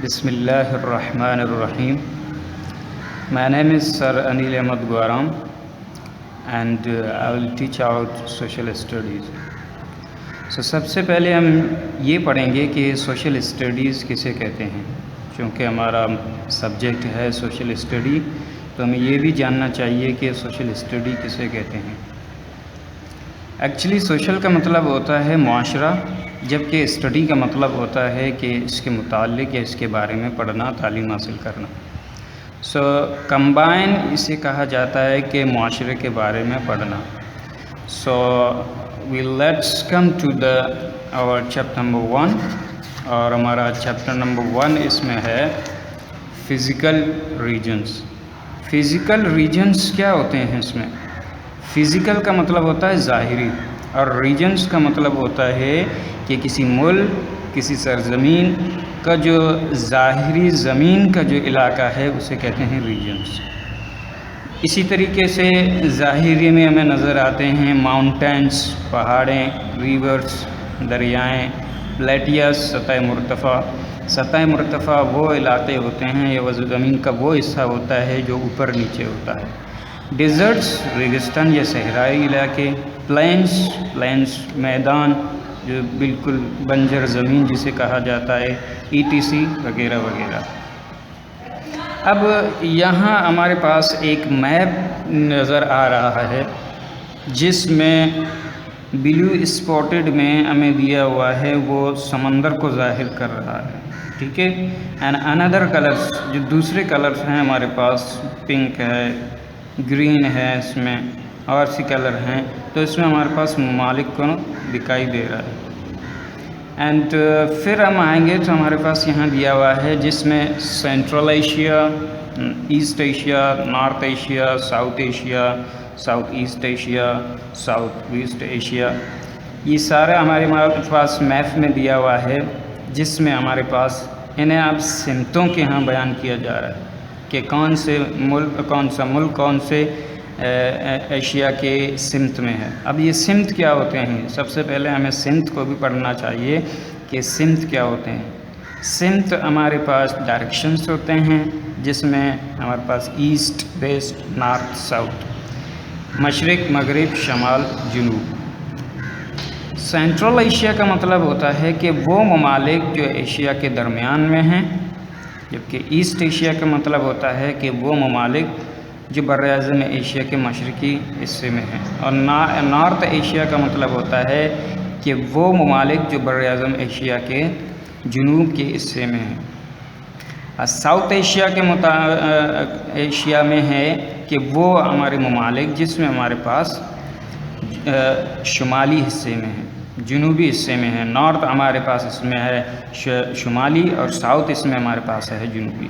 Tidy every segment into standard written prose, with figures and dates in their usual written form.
Bismillah ar-Rahman ar-Rahim. My name is Sir Anil Ahmad Guaram and I will teach out social studies. So سب سے پہلے ہم یہ پڑھیں گے کہ سوشل اسٹڈیز کسے کہتے ہیں. چونکہ ہمارا سبجیکٹ ہے سوشل اسٹڈی تو ہمیں یہ بھی جاننا چاہیے کہ سوشل اسٹڈی کسے کہتے ہیں. ایکچولی سوشل کا مطلب ہوتا ہے معاشرہ، جبکہ اسٹڈی کا مطلب ہوتا ہے کہ اس کے متعلق یا اس کے بارے میں پڑھنا، تعلیم حاصل کرنا. سو کمبائن اسے کہا جاتا ہے کہ معاشرے کے بارے میں پڑھنا. So let's come to our chapter number 1 اور ہمارا چیپٹر نمبر 1 اس میں ہے فزیکل ریجنز. فزیکل ریجنز کیا ہوتے ہیں اس میں؟ فزیکل کا مطلب ہوتا ہے ظاہری اور ریجنز کا مطلب ہوتا ہے کہ کسی ملک، کسی سرزمین کا جو ظاہری زمین کا جو علاقہ ہے اسے کہتے ہیں ریجنز. اسی طریقے سے ظاہری میں ہمیں نظر آتے ہیں ماؤنٹینس، پہاڑیں، ریورز، دریائیں، پلیٹیاس، سطح مرتفع. سطح مرتفع وہ علاقے ہوتے ہیں یا وہ زمین کا وہ حصہ ہوتا ہے جو اوپر نیچے ہوتا ہے. ڈیزرٹس، ریگستان یا صحرائی علاقے. پلینس میدان جو بالکل بنجر زمین جسے کہا جاتا ہے، ETC وغیرہ وغیرہ. اب یہاں ہمارے پاس ایک میپ نظر آ رہا ہے جس میں بلیو اسپاٹڈ میں ہمیں دیا ہوا ہے وہ سمندر کو ظاہر کر رہا ہے. ٹھیک ہے. اینڈ اندر کلرس جو دوسرے کلرس ہیں ہمارے پاس، پنک ہے، گرین ہے، اس میں اور سی کلر ہیں، تو اس میں ہمارے پاس ممالک کو دکھائی دے رہا ہے. اینڈ پھر ہم آئیں گے تو ہمارے پاس یہاں دیا ہوا ہے جس میں central Asia, east Asia, north Asia, south Asia, south east Asia, south west Asia. یہ سارا ہمارے پاس میپ میں دیا ہوا ہے جس میں ہمارے پاس انہیں اب سمتوں کے ہاں بیان کیا جا رہا ہے کہ کون سا ملک کون سے ایشیا کے سمت میں ہے. اب یہ سمت کیا ہوتے ہیں؟ سب سے پہلے ہمیں سمت کو بھی پڑھنا چاہیے کہ سمت کیا ہوتے ہیں. سمت ہمارے پاس ڈائریکشنز ہوتے ہیں جس میں ہمارے پاس ایسٹ، ویسٹ، نارتھ، ساؤتھ، مشرق، مغرب، شمال، جنوب. سینٹرل ایشیا کا مطلب ہوتا ہے کہ وہ ممالک جو ایشیا کے درمیان میں ہیں، جبکہ ایسٹ ایشیا کا مطلب ہوتا ہے کہ وہ ممالک جو براعظم ایشیا کے مشرقی حصے میں ہیں. اور نارتھ ایشیا کا مطلب ہوتا ہے کہ وہ ممالک جو براعظم ایشیا کے جنوب کے حصے میں ہیں. ساؤتھ ایشیا کے ایشیا میں ہے کہ وہ ہمارے ممالک جس میں ہمارے پاس شمالی حصے میں ہیں، جنوبی حصے میں ہیں. نارتھ ہمارے پاس اس میں ہے شمالی اور ساؤتھ اس میں ہمارے پاس ہے جنوبی.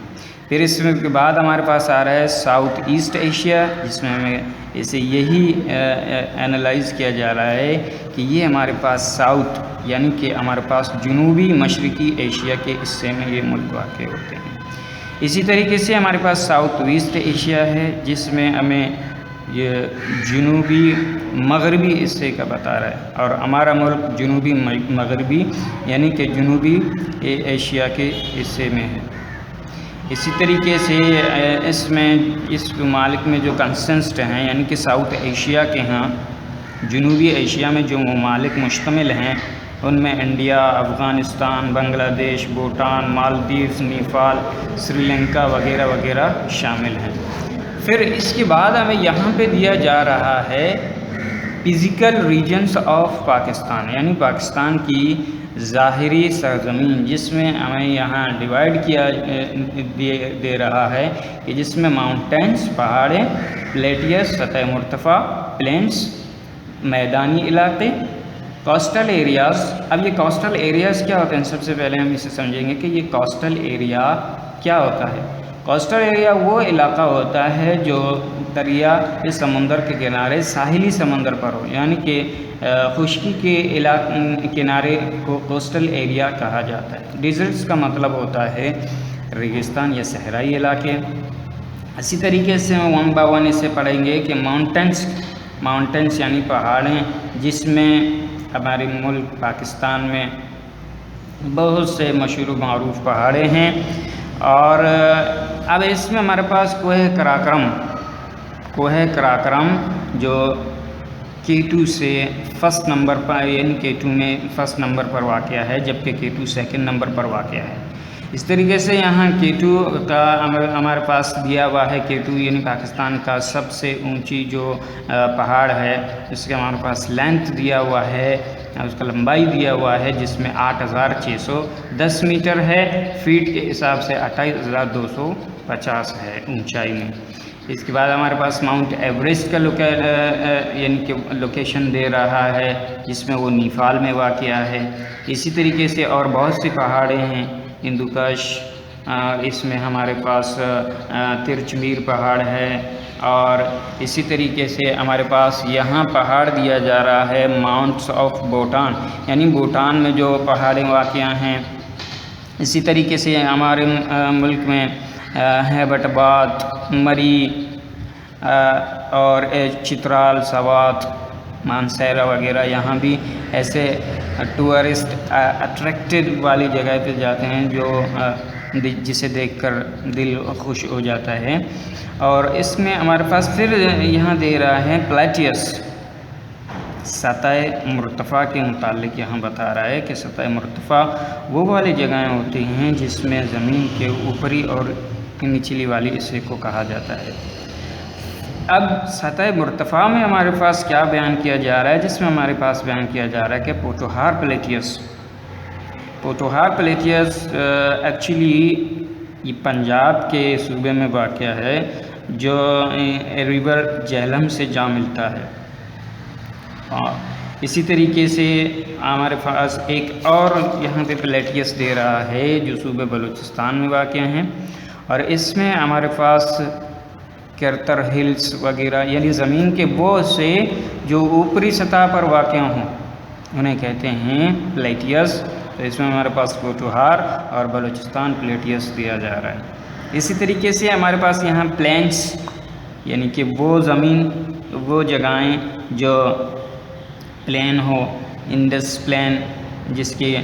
پھر اس میں کے بعد ہمارے پاس آ رہا ہے ساؤتھ ایسٹ ایشیا جس میں ہمیں اسے یہی اینالائز کیا جا رہا ہے کہ یہ ہمارے پاس ساؤتھ یعنی کہ ہمارے پاس جنوبی مشرقی ایشیا کے حصے میں یہ ملک واقع ہوتے ہیں. اسی طریقے سے ہمارے پاس ساؤتھ ویسٹ ایشیا ہے جس میں ہمیں یہ جنوبی مغربی حصے کا بتا رہا ہے اور ہمارا ملک جنوبی مغربی یعنی کہ جنوبی ایشیا کے حصے میں ہے. اسی طریقے سے اس ممالک میں جو کنسنسٹ ہیں یعنی کہ ساؤتھ ایشیا کے ہاں جنوبی ایشیا میں جو ممالک مشتمل ہیں ان میں انڈیا، افغانستان، بنگلہ دیش، بھوٹان، مالدیوز، نیپال، سری لنکا وغیرہ وغیرہ شامل ہیں. پھر اس کے بعد ہمیں یہاں پہ دیا جا رہا ہے فزیکل ریجنز آف پاکستان یعنی پاکستان کی ظاہری سرزمین جس میں ہمیں یہاں ڈیوائیڈ کیا دے رہا ہے کہ جس میں ماؤنٹینس، پہاڑیں، پلیٹیس، سطح مرتفع، پلینس، میدانی علاقے، کوسٹل ایریاز. اب یہ کوسٹل ایریاز کیا ہوتے ہیں؟ سب سے پہلے ہم اسے سمجھیں گے کہ یہ کوسٹل ایریا کیا ہوتا ہے. کوسٹل ایریا وہ علاقہ ہوتا ہے جو دریا یا سمندر کے کنارے ساحلی سمندر پر ہو یعنی کہ خشکی کے کنارے کو کوسٹل ایریا کہا جاتا ہے. ڈیزرٹس کا مطلب ہوتا ہے ریگستان یا صحرائی علاقے. اسی طریقے سے ہم 1 by 1 اسے پڑھیں گے کہ ماؤنٹینس یعنی پہاڑیں جس میں ہمارے ملک پاکستان میں بہت سے مشہور و معروف پہاڑیں ہیں. اور اب اس میں ہمارے پاس کوہ کراکرم جو K2 سے فرسٹ نمبر پر، یعنی K2 میں فرسٹ نمبر پر واقع ہے، جبکہ K2 سیکنڈ نمبر پر واقع ہے. اس طریقے سے یہاں K2 کا ہمارے پاس دیا ہوا ہے. K2 یعنی پاکستان کا سب سے اونچی جو پہاڑ ہے، اس کا ہمارے پاس لینتھ دیا ہوا ہے، اس کا لمبائی دیا ہوا ہے، جس میں 8610 میٹر ہے. فیٹ کے حساب سے 28250 ہے اونچائی میں. اس کے بعد ہمارے پاس ماؤنٹ ایوریسٹ کا یعنی کہ لوکیشن دے رہا ہے، جس میں وہ نیپال میں واقع ہے. اسی طریقے سے اور بہت سی پہاڑیں ہیں. ہندوکش، اس میں ہمارے پاس ترچمیر پہاڑ ہے. اور اسی طریقے سے ہمارے پاس یہاں پہاڑ دیا جا رہا ہے ماؤنٹس آف بھوٹان، یعنی بھوٹان میں جو پہاڑیں واقع ہیں. اسی طریقے سے ہمارے ملک میں ہیبٹ آباد، مری اور چترال، سوات، مانسہرہ وغیرہ، یہاں بھی ایسے ٹورسٹ اٹریکٹڈ والی جگہ پہ جاتے ہیں جو جسے دیکھ کر دل خوش ہو جاتا ہے. اور اس میں ہمارے پاس پھر یہاں دے رہا ہے پلیٹیس، سطح مرتفع کے متعلق یہاں بتا رہا ہے کہ سطح مرتفع وہ والی جگہیں ہوتی ہیں جس میں زمین کے اوپری اور نچلی والی حصے کو کہا جاتا ہے. اب سطح مرتفع میں ہمارے پاس کیا بیان کیا جا رہا ہے، جس میں ہمارے پاس بیان کیا جا رہا ہے کہ پوٹوہار پلیٹیس ایکچولی یہ پنجاب کے صوبے میں واقع ہے، جو ریور جہلم سے جا ملتا ہے. اسی طریقے سے ہمارے پاس ایک اور یہاں پہ پلیٹیس دے رہا ہے جو صوبہ بلوچستان میں واقع ہیں، اور اس میں ہمارے پاس کرتر ہلز وغیرہ، یعنی زمین کے وہ سے جو اوپری سطح پر واقع ہوں انہیں کہتے ہیں پلیٹیس. تو اس میں ہمارے پاس پوٹوہار اور بلوچستان پلیٹیس دیا جا رہا ہے. اسی طریقے سے ہمارے پاس یہاں پلینس، یعنی کہ وہ جگہیں جو پلین ہو، انڈس پلین، جس کے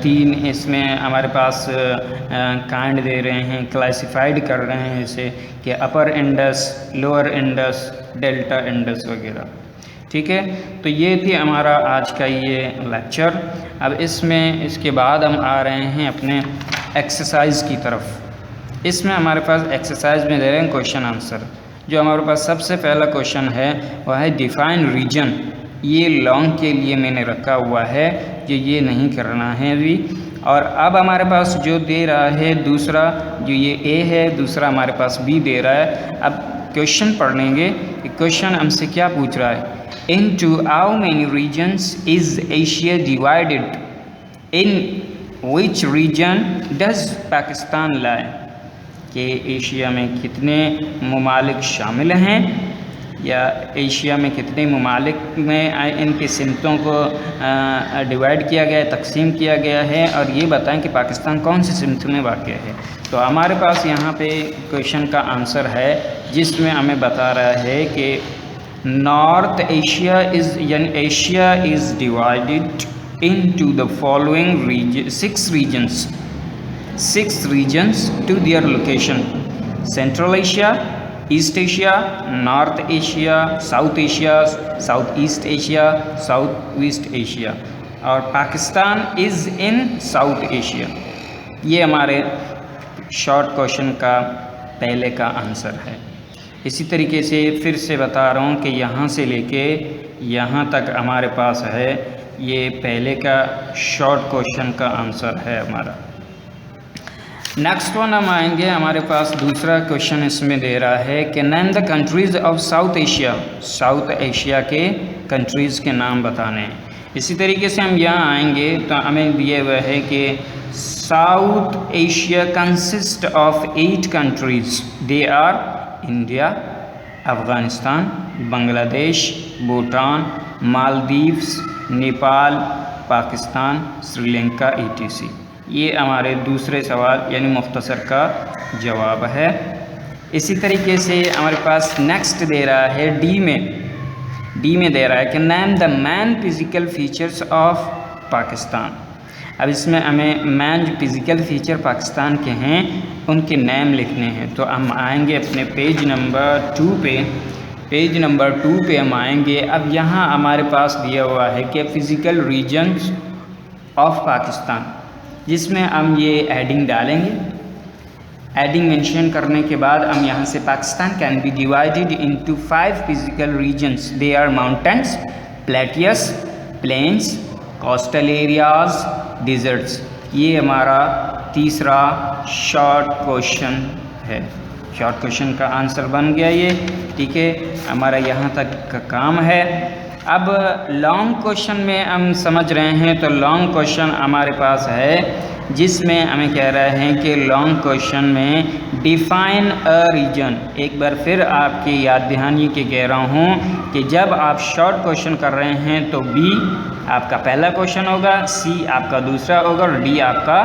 3 اس میں ہمارے پاس کائنڈ دے رہے ہیں، کلاسیفائڈ کر رہے ہیں اسے کہ upper Indus, lower Indus, delta Indus وغیرہ. ٹھیک ہے، تو یہ تھی ہمارا آج کا یہ لیکچر. اب اس کے بعد ہم آ رہے ہیں اپنے ایکسرسائز کی طرف. اس میں ہمارے پاس ایکسرسائز میں دے رہے ہیں کوشچن آنسر. جو ہمارے پاس سب سے پہلا کوشچن ہے وہ ہے ڈیفائن ریجن. یہ لانگ کے لیے میں نے رکھا ہوا ہے، یہ نہیں کرنا ہے ابھی. اور اب ہمارے پاس جو دے رہا ہے دوسرا، جو یہ اے ہے، دوسرا ہمارے پاس بی دے رہا ہے. اب کوشچن پڑھ لیں گے کہ کوشچن ہم سے کیا پوچھ رہا ہے. Into how many regions is Asia divided? In which region does Pakistan lie? کہ ایشیا میں کتنے ممالک شامل ہیں، یا ایشیا میں کتنے ممالک میں ان کی سمتوں کو ڈیوائڈ کیا گیا ہے، تقسیم کیا گیا ہے، اور یہ بتائیں کہ پاکستان کون سی سمت میں واقع ہے. تو ہمارے پاس یہاں پہ کویشچن کا آنسر ہے، جس میں ہمیں بتا رہا ہے کہ نارتھ ایشیا یعنی Asia is divided into the following 6 regions to their location: Central Asia, East Asia, North Asia, South Asia, Southeast Asia, Southwest Asia. اور پاکستان از ان ساؤتھ ایشیا. یہ ہمارے شارٹ کوشچن کا پہلے کا آنسر ہے. اسی طریقے سے پھر سے بتا رہا ہوں کہ یہاں سے لے کے یہاں تک ہمارے پاس ہے، یہ پہلے کا شارٹ کوشچن کا آنسر ہے ہمارا. نیکسٹ ون ہم آئیں گے. ہمارے پاس دوسرا کوشچن اس میں دے رہا ہے کہ name the countries of South Asia. South Asia کے کنٹریز کے نام بتانے ہیں. اسی طریقے سے ہم یہاں آئیں گے تو ہمیں دیے ہوئے ہے کہ South Asia consist of 8 countries. They are India, Afghanistan, Bangladesh, Bhutan, مالدیوز، Nepal, Pakistan, Sri Lanka ETC. یہ ہمارے دوسرے سوال یعنی مختصر کا جواب ہے. اسی طریقے سے ہمارے پاس نیکسٹ دے رہا ہے ڈی میں دے رہا ہے کہ name the main physical features of Pakistan. اب اس میں ہمیں مین جو فزیکل فیچر پاکستان کے ہیں ان کے نیم لکھنے ہیں. تو ہم آئیں گے اپنے پیج نمبر 2 پہ. پیج نمبر 2 پہ ہم آئیں گے. اب یہاں ہمارے پاس دیا ہوا ہے کہ فزیکل ریجنز آف پاکستان، جس میں ہم یہ ایڈنگ ڈالیں گے. ایڈنگ مینشن کرنے کے بعد ہم یہاں سے Pakistan can be divided into 5 physical regions. They are mountains, plateaus, plains, coastal areas, deserts. یہ ہمارا تیسرا شارٹ کوشچن ہے. شارٹ کوشچن کا آنسر بن گیا یہ. ٹھیک ہے، ہمارا یہاں تک کا کام ہے. اب لانگ کوشچن میں ہم سمجھ رہے ہیں تو لانگ کوشچن ہمارے پاس ہے جس میں ہمیں کہہ رہے ہیں کہ لانگ کوشچن میں ڈیفائن اے ریجن. ایک بار پھر آپ کی یاد دہانی کے کہہ رہا ہوں کہ جب آپ شارٹ کوشچن کر رہے ہیں تو بی آپ کا پہلا کوشچن ہوگا، سی آپ کا دوسرا ہوگا اور ڈی آپ کا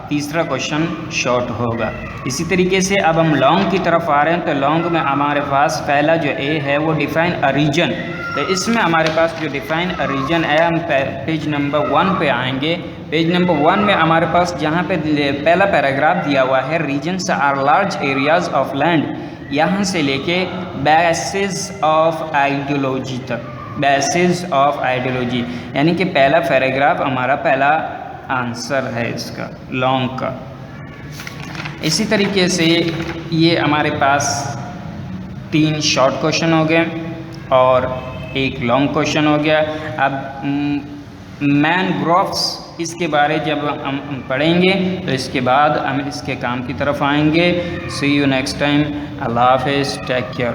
تیسرا کوشچن شارٹ ہوگا. اسی طریقے سے اب ہم لانگ کی طرف آ رہے ہیں تو لانگ میں ہمارے پاس پہلا جو اے ہے وہ ڈیفائن اے ریجن. تو اس میں ہمارے پاس جو ڈیفائن اے ریجن ہے، ہم پیج نمبر 1 پہ آئیں گے. پیج نمبر 1 میں ہمارے پاس جہاں پہ پہلا پیراگراف دیا ہوا ہے regions are large areas of land, یہاں سے لے کے بیسز آف آئیڈیولوجی تک. بیسز آف آئیڈیولوجی یعنی کہ پہلا پیراگراف ہمارا پہلا آنسر ہے اس کا لانگ کا. اسی طریقے سے یہ ہمارے پاس 3 شارٹ کوشچن ہو گئے اور ایک لانگ کوشچن ہو گیا. اب مینگرووس اس کے بارے جب ہم پڑھیں گے تو اس کے بعد ہم اس کے کام کی طرف آئیں گے. سی یو نیکسٹ ٹائم. اللہ حافظ. Take care.